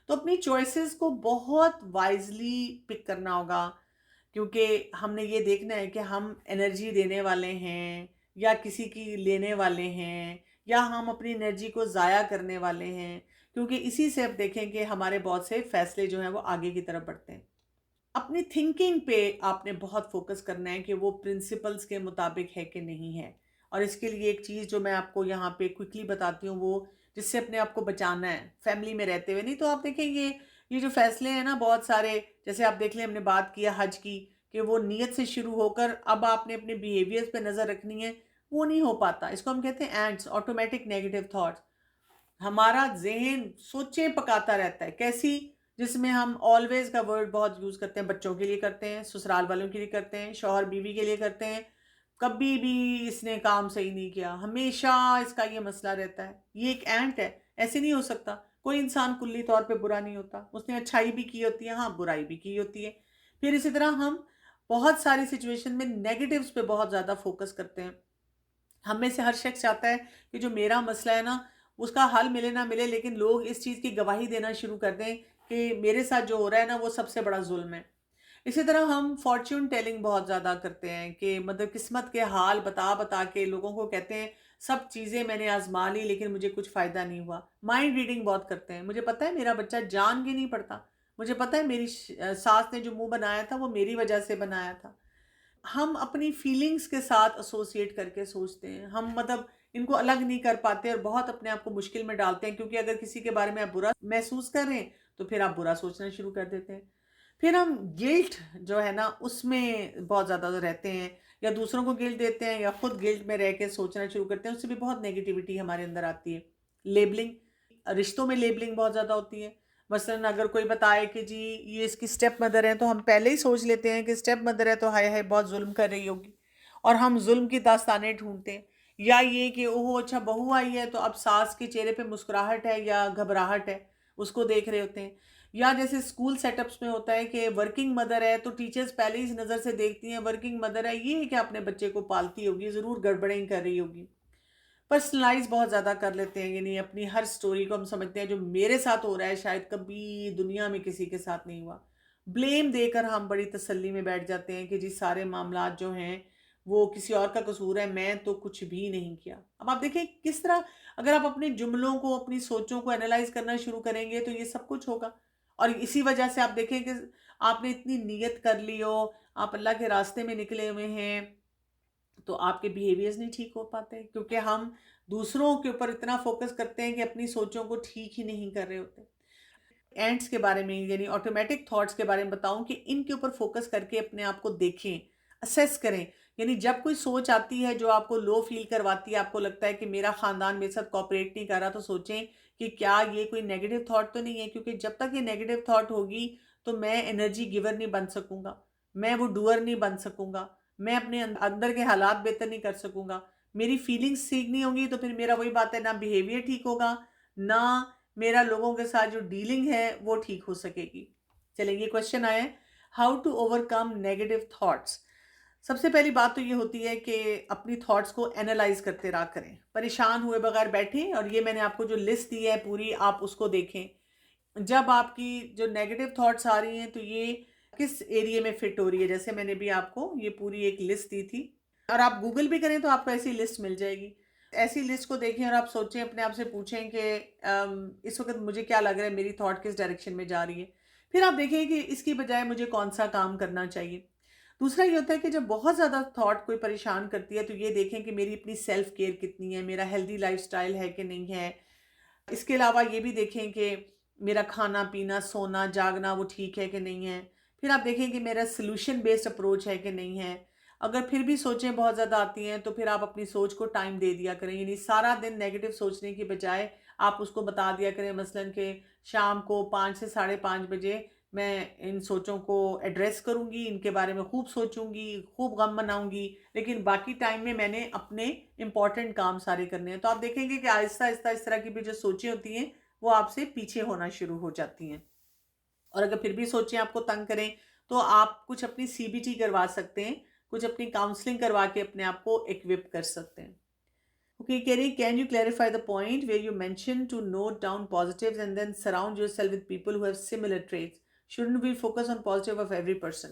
تو اپنی چوائسیز کو بہت وائزلی پک کرنا ہوگا، کیونکہ ہم نے یہ دیکھنا ہے کہ ہم انرجی دینے والے ہیں یا کسی کی لینے والے ہیں، یا ہم اپنی انرجی کو ضائع کرنے والے ہیں، کیونکہ اسی سے اب دیکھیں کہ ہمارے بہت سے فیصلے جو ہیں وہ آگے کی طرف بڑھتے ہیں۔ اپنی تھنکنگ پہ آپ نے بہت فوکس کرنا ہے کہ وہ پرنسپلز کے مطابق ہے کہ نہیں ہے، اور اس کے لیے ایک چیز جو میں آپ کو یہاں پہ کوئکلی بتاتی ہوں، وہ جس سے اپنے آپ کو بچانا ہے فیملی میں رہتے ہوئے۔ نہیں تو آپ دیکھیں یہ جو فیصلے ہیں نا بہت سارے، جیسے آپ دیکھ لیں ہم نے بات کیا حج کی، کہ وہ نیت سے شروع ہو کر اب آپ نے اپنے بیہیویئرز پہ نظر رکھنی ہے، وہ نہیں ہو پاتا۔ اس کو ہم کہتے ہیں اینڈس، آٹومیٹک نیگیٹو تھاٹس۔ ہمارا ذہن سوچیں پکاتا رہتا ہے، کیسی؟ جس میں ہم آلویز کا ورڈ بہت یوز کرتے ہیں، بچوں کے لیے کرتے ہیں، سسرال والوں کے لیے کرتے ہیں، شوہر بیوی کے لیے کرتے ہیں، کبھی بھی اس نے کام صحیح نہیں کیا، ہمیشہ اس کا یہ مسئلہ رہتا ہے۔ یہ ایک اینٹ ہے، ایسے نہیں ہو سکتا۔ کوئی انسان کلی طور پہ برا نہیں ہوتا، اس نے اچھائی بھی کی ہوتی ہے، ہاں برائی بھی کی ہوتی ہے۔ پھر اسی طرح ہم بہت ساری سچویشن میں نیگیٹیوز پہ بہت زیادہ فوکس کرتے ہیں۔ ہم میں سے ہر شخص چاہتا ہے کہ جو میرا مسئلہ ہے نا اس کا حل ملے نہ ملے، لیکن لوگ اس چیز کی گواہی دینا شروع کر دیں کہ میرے ساتھ جو ہو رہا ہے نا وہ سب سے بڑا ظلم ہے۔ اسی طرح ہم فارچون ٹیلنگ بہت زیادہ کرتے ہیں، کہ مطلب قسمت کے حال بتا بتا کے لوگوں کو کہتے ہیں سب چیزیں میں نے آزما لی لیکن مجھے کچھ فائدہ نہیں ہوا۔ مائنڈ ریڈنگ بہت کرتے ہیں، مجھے پتہ ہے میرا بچہ جان کے نہیں پڑتا، مجھے پتہ ہے میری ساس نے جو منہ بنایا تھا وہ میری وجہ سے بنایا تھا۔ ہم اپنی فیلنگز کے ساتھ ایسوسیٹ کر کے سوچتے ہیں، ہم مطلب ان کو الگ نہیں کر پاتے اور بہت اپنے آپ کو مشکل میں ڈالتے ہیں، کیونکہ اگر کسی کے بارے میں آپ برا محسوس کر رہے ہیں تو پھر آپ برا سوچنا شروع کر دیتے ہیں۔ پھر ہم گلٹ جو ہے نا اس میں بہت زیادہ رہتے ہیں، یا دوسروں کو گلٹ دیتے ہیں یا خود گلٹ میں رہ کے سوچنا شروع کرتے ہیں، اس سے بھی بہت نیگیٹیوٹی ہمارے اندر آتی ہے۔ لیبلنگ، رشتوں میں لیبلنگ بہت زیادہ ہوتی ہے۔ مثلاً اگر کوئی بتائے کہ جی یہ اس کی سٹیپ مدر ہے، تو ہم پہلے ہی سوچ لیتے ہیں کہ سٹیپ مدر ہے تو ہائے ہائے بہت ظلم کر رہی ہوگی، اور ہم ظلم کی داستانیں ڈھونڈتے ہیں۔ یا یہ کہ اوہ اچھا بہو آئی ہے تو اب ساس کے چہرے پہ مسکراہٹ ہے یا گھبراہٹ ہے، اس کو دیکھ رہے ہوتے ہیں۔ یا جیسے اسکول سیٹ اپس میں ہوتا ہے کہ ورکنگ مدر ہے تو ٹیچرز پہلے ہی اس نظر سے دیکھتی ہیں ورکنگ مدر ہے یہ کہ اپنے بچے کو پالتی ہوگی، ضرور گڑبڑیں کر رہی ہوگی۔ پرسنلائز بہت زیادہ کر لیتے ہیں، یعنی اپنی ہر سٹوری کو ہم سمجھتے ہیں جو میرے ساتھ ہو رہا ہے شاید کبھی دنیا میں کسی کے ساتھ نہیں ہوا۔ بلیم دے کر ہم بڑی تسلی میں بیٹھ جاتے ہیں کہ جی سارے معاملات جو ہیں وہ کسی اور کا قصور ہے، میں تو کچھ بھی نہیں کیا۔ اب آپ دیکھیں کس طرح اگر آپ اپنے جملوں کو اپنی سوچوں کو انالائز کرنا شروع کریں گے تو یہ سب کچھ ہوگا۔ اور اسی وجہ سے آپ دیکھیں کہ آپ نے اتنی نیت کر لی ہو، آپ اللہ کے راستے میں نکلے ہوئے ہیں، تو آپ کے بیہیویئرز نہیں ٹھیک ہو پاتے، کیونکہ ہم دوسروں کے اوپر اتنا فوکس کرتے ہیں کہ اپنی سوچوں کو ٹھیک ہی نہیں کر رہے ہوتے۔ اینڈس کے بارے میں یعنی آٹومیٹک تھاٹس کے بارے میں بتاؤں کہ ان کے اوپر فوکس کر کے اپنے آپ کو دیکھیں، اسیس کریں۔ یعنی جب کوئی سوچ آتی ہے جو آپ کو لو فیل کرواتی ہے، آپ کو لگتا ہے کہ میرا خاندان میرے ساتھ کوآپریٹ نہیں کر رہا، تو سوچیں کہ کیا یہ کوئی نیگیٹو تھاٹ تو نہیں ہے، کیونکہ جب تک یہ نیگیٹو تھاٹ ہوگی تو میں انرجی گیور نہیں بن سکوں گا، میں وہ ڈوئر نہیں بن سکوں گا، میں اپنے اندر کے حالات بہتر نہیں کر سکوں گا، میری فیلنگز ٹھیک نہیں ہوں گی، تو پھر میرا وہی بات ہے، نہ بیہیویئر ٹھیک ہوگا، نہ میرا لوگوں کے ساتھ جو ڈیلنگ ہے وہ ٹھیک ہو سکے گی۔ چلیں یہ کوشچن آئے، how to overcome negative thoughts. سب سے پہلی بات تو یہ ہوتی ہے کہ اپنی تھاٹس کو اینالائز کرتے رہا کریں، پریشان ہوئے بغیر بیٹھیں، اور یہ میں نے آپ کو جو لسٹ دی ہے پوری آپ اس کو دیکھیں۔ جب آپ کی جو نیگیٹو تھاٹس آ رہی ہیں تو یہ کس ایریے میں فٹ ہو رہی ہے، جیسے میں نے بھی آپ کو یہ پوری ایک لسٹ دی تھی، اور آپ گوگل بھی کریں تو آپ کو ایسی لسٹ مل جائے گی۔ ایسی لسٹ کو دیکھیں اور آپ سوچیں، اپنے آپ سے پوچھیں کہ اس وقت مجھے کیا لگ رہا ہے، میری تھاٹ کس ڈائریکشن میں جا رہی ہے۔ پھر آپ دیکھیں کہ اس کی بجائے مجھے کون سا کام کرنا چاہیے۔ دوسرا یہ ہوتا ہے کہ جب بہت زیادہ تھاٹ کوئی پریشان کرتی ہے تو یہ دیکھیں کہ میری اپنی سیلف کیئر کتنی ہے، میرا ہیلدی لائف سٹائل ہے کہ نہیں ہے۔ اس کے علاوہ یہ بھی دیکھیں کہ میرا کھانا پینا سونا جاگنا وہ ٹھیک ہے کہ نہیں ہے۔ پھر آپ دیکھیں کہ میرا سلوشن بیسڈ اپروچ ہے کہ نہیں ہے۔ اگر پھر بھی سوچیں بہت زیادہ آتی ہیں تو پھر آپ اپنی سوچ کو ٹائم دے دیا کریں، یعنی سارا دن نیگیٹو سوچنے کی بجائے آپ اس کو بتا دیا کریں، مثلاً کہ شام کو 5 سے 5:30 بجے میں ان سوچوں کو ایڈریس کروں گی، ان کے بارے میں خوب سوچوں گی، خوب غم مناؤں گی، لیکن باقی ٹائم میں نے اپنے امپورٹنٹ کام سارے کرنے ہیں۔ تو آپ دیکھیں گے کہ آہستہ آہستہ اس طرح کی بھی جو سوچیں ہوتی ہیں وہ آپ سے پیچھے ہونا شروع ہو جاتی ہیں۔ اور اگر پھر بھی سوچیں آپ کو تنگ کریں تو آپ کچھ اپنی سی بی ٹی کروا سکتے ہیں، کچھ اپنی کاؤنسلنگ کروا کے اپنے آپ کو ایکوپ کر سکتے ہیں۔ Okay, Kerry, can you clarify the point where you mentioned to note down positives and then surround yourself with people who have similar traits? Shouldn't we focus on positive of every person?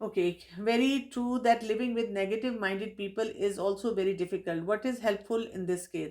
Okay, very true that living with negative minded people is also very difficult. What is helpful in this case?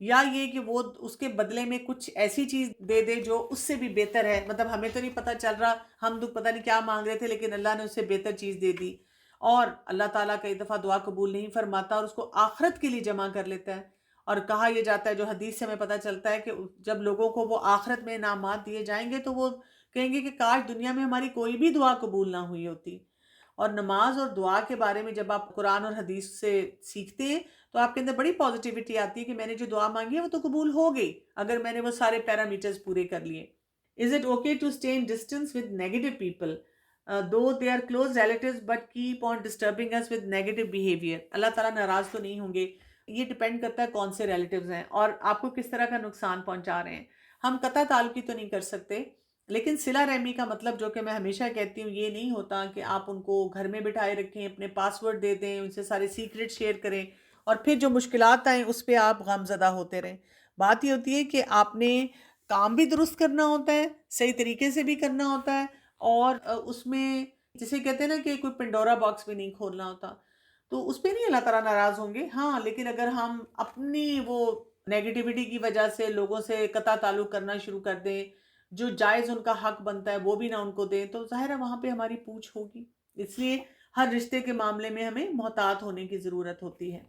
یا یہ کہ وہ اس کے بدلے میں کچھ ایسی چیز دے دے جو اس سے بھی بہتر ہے. مطلب ہمیں تو نہیں پتہ چل رہا، ہم تو پتہ نہیں کیا مانگ رہے تھے، لیکن اللہ نے اس سے بہتر چیز دے دی. اور اللہ تعالیٰ کئی دفعہ دعا قبول نہیں فرماتا اور اس کو آخرت کے لیے جمع کر لیتا ہے. اور کہا یہ جاتا ہے، جو حدیث سے ہمیں پتہ چلتا ہے، کہ جب لوگوں کو وہ آخرت میں انعامات دیے جائیں گے تو وہ کہیں گے کہ کاش دنیا میں ہماری کوئی بھی دعا قبول نہ ہوئی ہوتی. اور نماز اور دعا کے بارے میں جب آپ قرآن اور حدیث سے سیکھتے ہیں تو آپ کے اندر بڑی پازیٹیوٹی آتی ہے کہ میں نے جو دعا مانگی ہے وہ تو قبول ہو گئی اگر میں نے وہ سارے پیرامیٹرز پورے کر لیے. Is it okay to stay in distance with negative people though they are close relatives but keep on disturbing us with negative behaviour? اللہ تعالیٰ ناراض تو نہیں ہوں گے. یہ ڈپینڈ کرتا ہے کون سے ریلیٹیوز ہیں اور آپ کو کس طرح کا نقصان پہنچا رہے ہیں. ہم قطع تعلقی تو نہیں کر سکتے، لیکن صلہ رحمی کا مطلب، جو کہ میں ہمیشہ کہتی ہوں، یہ نہیں ہوتا کہ آپ ان کو گھر میں بٹھائے رکھیں، اپنے پاس ورڈ دے دیں، ان سے سارے سیکرٹ شیئر کریں اور پھر جو مشکلات آئیں اس پہ آپ غم زدہ ہوتے رہیں. بات یہ ہوتی ہے کہ آپ نے کام بھی درست کرنا ہوتا ہے، صحیح طریقے سے بھی کرنا ہوتا ہے، اور اس میں جسے کہتے ہیں نا کہ کوئی پنڈورا باکس بھی نہیں کھولنا ہوتا. تو اس پہ نہیں اللہ تعالیٰ ناراض ہوں گے. ہاں لیکن اگر ہم اپنی وہ نیگیٹیوٹی کی وجہ سے لوگوں سے قطع تعلق کرنا شروع کر دیں، جو جائز ان کا حق بنتا ہے وہ بھی نہ ان کو دیں، تو ظاہر ہے وہاں پہ ہماری پوچھ ہوگی. اس لیے ہر رشتے کے معاملے میں ہمیں محتاط ہونے کی ضرورت ہوتی ہے.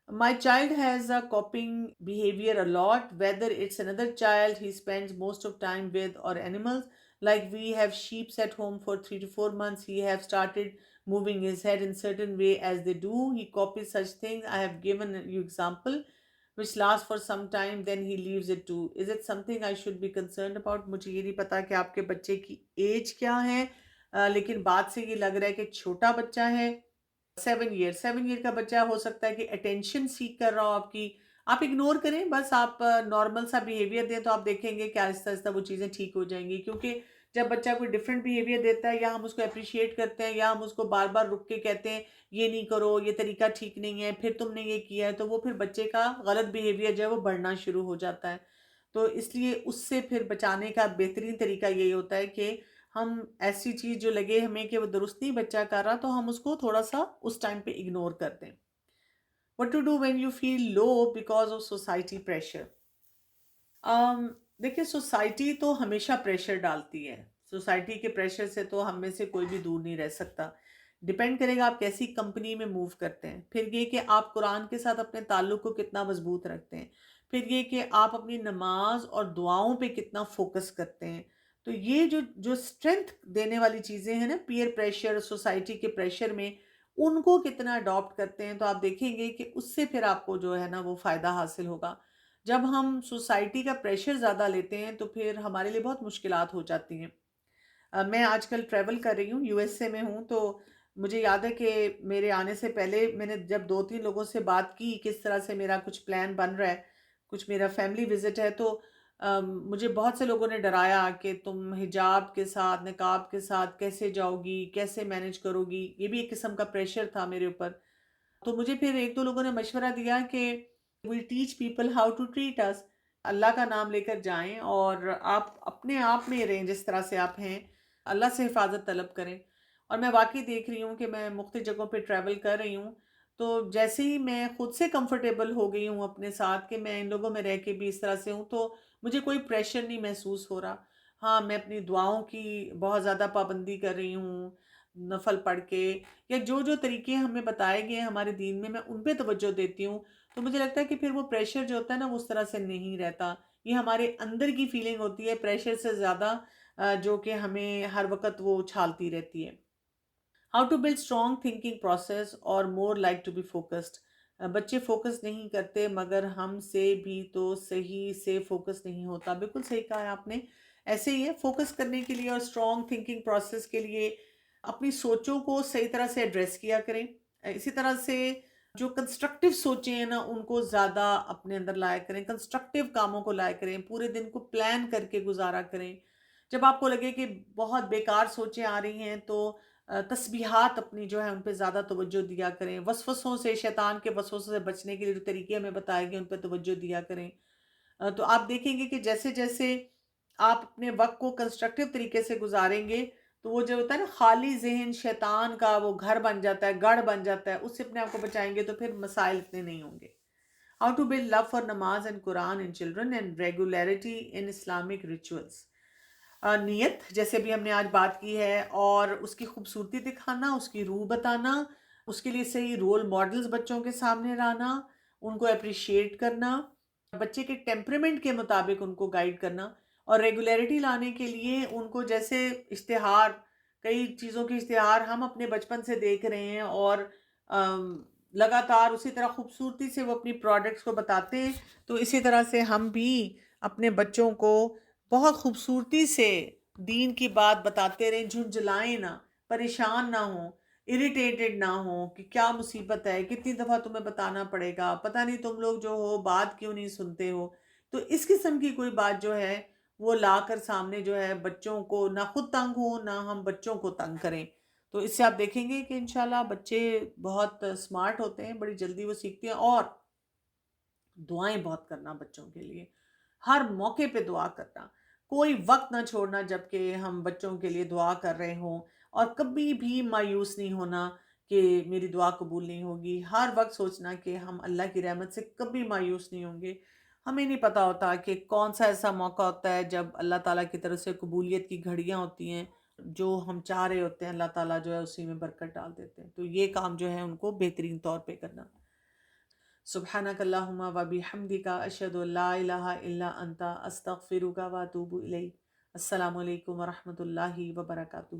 My child has a coping behavior a lot, whether it's another child he spends most of time with or animals. Like we have sheeps at home for 3 to 4 months. He have started moving his head in certain way as they do. He copies such things. I have given you example, which lasts for some time, then he leaves it too. Is it something I should be concerned about? مجھے یہ نہیں پتا کہ آپ کے بچے کی age کیا ہے، لیکن بات سے یہ لگ رہا ہے کہ چھوٹا بچہ ہے. 7 ایئر کا بچہ ہو سکتا ہے کہ اٹینشن سیکھ کر رہا ہو آپ کی. آپ اگنور کریں، بس آپ نارمل سا بیہیویئر دیں تو آپ دیکھیں گے کہ آہستہ آہستہ وہ چیزیں ٹھیک ہو جائیں گی. کیونکہ جب بچہ کوئی ڈفرینٹ بیہیویئر دیتا ہے، یا ہم اس کو اپریشیٹ کرتے ہیں یا ہم اس کو بار بار رک کے کہتے ہیں یہ نہیں کرو، یہ طریقہ ٹھیک نہیں ہے، پھر تم نے یہ کیا ہے، تو وہ پھر بچے کا غلط بیہیویئر جو ہے وہ بڑھنا شروع ہو جاتا ہے. تو اس لیے اس سے پھر بچانے کا بہترین طریقہ یہی ہوتا ہے کہ ہم ایسی چیز جو لگے ہمیں کہ وہ درست نہیں بچہ کر رہا، تو ہم اس کو تھوڑا سا اس ٹائم پہ اگنور کر دیں. What to do when you feel low because of society pressure? دیکھیں، سوسائٹی تو ہمیشہ پریشر ڈالتی ہے. سوسائٹی کے پریشر سے تو ہم میں سے کوئی بھی دور نہیں رہ سکتا. ڈپینڈ کرے گا آپ کیسی کمپنی میں موو کرتے ہیں. پھر یہ کہ آپ قرآن کے ساتھ اپنے تعلق کو کتنا مضبوط رکھتے ہیں. پھر یہ کہ آپ اپنی نماز اور دعاؤں پہ کتنا فوکس کرتے ہیں. تو یہ جو اسٹرینتھ دینے والی چیزیں ہیں نا، پیئر پریشر، سوسائٹی کے پریشر میں، ان کو کتنا اڈاپٹ کرتے ہیں، تو آپ دیکھیں گے کہ اس سے پھر آپ کو جو ہے نا وہ فائدہ حاصل ہوگا. جب ہم سوسائٹی کا پریشر زیادہ لیتے ہیں تو پھر ہمارے لیے بہت مشکلات ہو جاتی ہیں. میں آج کل ٹریول کر رہی ہوں، یو ایس اے میں ہوں، تو مجھے یاد ہے کہ میرے آنے سے پہلے میں نے جب 2-3 لوگوں سے بات کی کس طرح سے میرا کچھ پلان بن رہا ہے، کچھ میرا فیملی وزٹ ہے، تو مجھے بہت سے لوگوں نے ڈرایا کہ تم حجاب کے ساتھ، نقاب کے ساتھ کیسے جاؤ گی، کیسے مینج کرو گی. یہ بھی ایک قسم کا پریشر تھا میرے اوپر. تو مجھے پھر 1-2 لوگوں نے مشورہ دیا کہ we teach people how to treat us. اللہ کا نام لے کر جائیں اور آپ اپنے آپ میں رہیں جس طرح سے آپ ہیں، اللہ سے حفاظت طلب کریں. اور میں واقعی دیکھ رہی ہوں کہ میں مختلف جگہوں پہ ٹریول کر رہی ہوں، تو جیسے ہی میں خود سے کمفرٹیبل ہو گئی ہوں اپنے ساتھ کہ میں ان لوگوں میں رہ کے بھی اس طرح سے ہوں، تو مجھے کوئی پریشر نہیں محسوس ہو رہا. ہاں، میں اپنی دعاؤں کی بہت زیادہ پابندی کر رہی ہوں، نفل پڑھ کے، یا جو جو طریقے ہمیں بتائے گئے ہیں ہمارے دین میں ان پہ توجہ دیتی ہوں. تو مجھے لگتا ہے کہ پھر وہ پریشر جو ہوتا ہے نا وہ اس طرح سے نہیں رہتا. یہ ہمارے اندر کی فیلنگ ہوتی ہے پریشر سے زیادہ، جو کہ ہمیں ہر وقت وہ اچھالتی رہتی ہے. How to build strong thinking process اور more like to be focused. بچے فوکس نہیں کرتے مگر ہم سے بھی تو صحیح سے فوکس نہیں ہوتا. بالکل صحیح کہا ہے آپ نے. ایسے ہی ہے، فوکس کرنے کے لیے اور اسٹرانگ تھنکنگ پروسیس کے لیے اپنی سوچوں کو صحیح طرح سے ایڈریس کیا کریں. اسی طرح سے جو کنسٹرکٹیو سوچیں ہیں نا ان کو زیادہ اپنے اندر لایا کریں، کنسٹرکٹیو کاموں کو لایا کریں، پورے دن کو پلان کر کے گزارا کریں. جب آپ کو لگے کہ بہت بیکار سوچیں آ رہی ہیں تو تسبیحات اپنی جو ہے ان پہ زیادہ توجہ دیا کریں. وسوسوں سے، شیطان کے وسوسوں سے بچنے کے لیے جو طریقے ہمیں بتائے گئے ان پہ توجہ دیا کریں. تو آپ دیکھیں گے کہ جیسے جیسے آپ اپنے وقت کو کنسٹرکٹیو طریقے سے گزاریں گے تو وہ جو ہوتا ہے نا خالی ذہن، شیطان کا وہ گھر بن جاتا ہے، گڑھ بن جاتا ہے، اس سے اپنے آپ کو بچائیں گے تو پھر مسائل اتنے نہیں ہوں گے. How to build love for namaz and Quran in children and regularity in Islamic rituals. نیت جیسے بھی ہم نے آج بات کی ہے، اور اس کی خوبصورتی دکھانا، اس کی روح بتانا، اس کے لیے صحیح رول ماڈلز بچوں کے سامنے لانا، ان کو اپریشیٹ کرنا، بچے کے ٹیمپرمنٹ کے مطابق ان کو گائیڈ کرنا، اور ریگولیرٹی لانے کے لیے ان کو جیسے اشتہار، کئی چیزوں کے اشتہار ہم اپنے بچپن سے دیکھ رہے ہیں، اور لگاتار اسی طرح خوبصورتی سے وہ اپنی پروڈکٹس کو بتاتے ہیں، تو اسی طرح سے ہم بھی اپنے بچوں کو بہت خوبصورتی سے دین کی بات بتاتے رہیں، جھنجھلائیں نہ، پریشان نہ ہوں، اریٹیٹڈ نہ ہوں کہ کیا مصیبت ہے، کتنی دفعہ تمہیں بتانا پڑے گا، پتہ نہیں تم لوگ جو ہو بات کیوں نہیں سنتے ہو. تو اس قسم کی کوئی بات جو ہے وہ لا کر سامنے جو ہے بچوں کو نہ خود تنگ ہو نہ ہم بچوں کو تنگ کریں. تو اس سے آپ دیکھیں گے کہ انشاءاللہ بچے بہت سمارٹ ہوتے ہیں، بڑی جلدی وہ سیکھتے ہیں. اور دعائیں بہت کرنا بچوں کے لیے، ہر موقع پہ دعا کرنا، کوئی وقت نہ چھوڑنا جب کہ ہم بچوں کے لیے دعا کر رہے ہوں، اور کبھی بھی مایوس نہیں ہونا کہ میری دعا قبول نہیں ہوگی. ہر وقت سوچنا کہ ہم اللہ کی رحمت سے کبھی مایوس نہیں ہوں گے. ہمیں نہیں پتہ ہوتا کہ کون سا ایسا موقع ہوتا ہے جب اللہ تعالیٰ کی طرف سے قبولیت کی گھڑیاں ہوتی ہیں، جو ہم چاہ رہے ہوتے ہیں اللہ تعالیٰ جو ہے اسی میں برکت ڈال دیتے ہیں. تو یہ کام جو ہے ان کو بہترین طور پہ کرنا. سبحانک اللہم و بحمدک اشہد ان لا الہ الا انت استغفرک و اتوب الیک. السلام علیکم ورحمۃ اللہ وبرکاتہ.